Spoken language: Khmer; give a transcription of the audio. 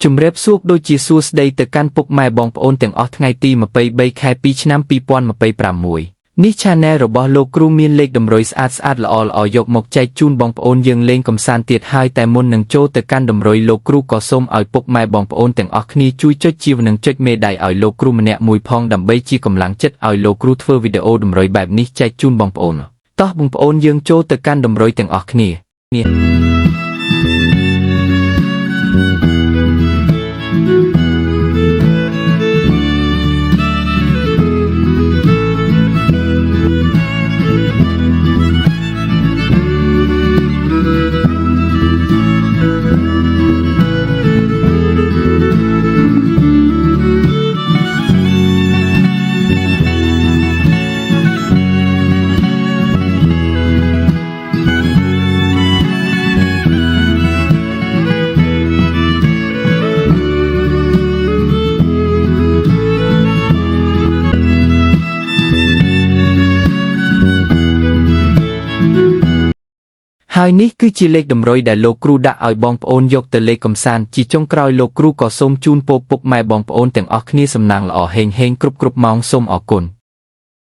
ជំរាបសួរដូចជាសួស្តីទៅកាន់ពុកម៉ែបងប្អូនទាំងអស់ថ្ងៃទី23ខែ2ឆ្នាំ2026នេះ Channel របស់លោកគ្រូមានលេខតម្រុយស្អាតល្អយកមកចែកជូនបងប្អូនយើងលេងកំសាន្តទៀតហើយតែមុននឹងចូលទៅកាន់តម្រុយលោកគ្រូក៏សូមឲ្យពុកម៉ែបងប្អូនទាំងអស់គ្នាជួយចុចជាវនិងចុចមេដៃឲ្យលោកគ្រូម្នាក់មួយផងដើម្បីជាកម្លាំងចិត្តឲ្យលោកគ្រូធ្វើវីដេអូតម្រុយបែបនេះចែកជូនបងប្អូនតោះបងប្អូនយើងចូលទៅកាន់តម្រុយទាំងអស់គ្នាហើយនេះគឺជាលេខតម្រុយដែលលោកគ្រូដាក់ឲ្យបងប្អូនយកទៅលេខកំសាន្តជាចុងក្រោយលោកគ្រូក៏សូមជូនពរពុកម៉ែបងប្អូនទាំងអស់គ្នាសំណាងល្អហេងគ្រប់ម៉ោងសូមអរគុណ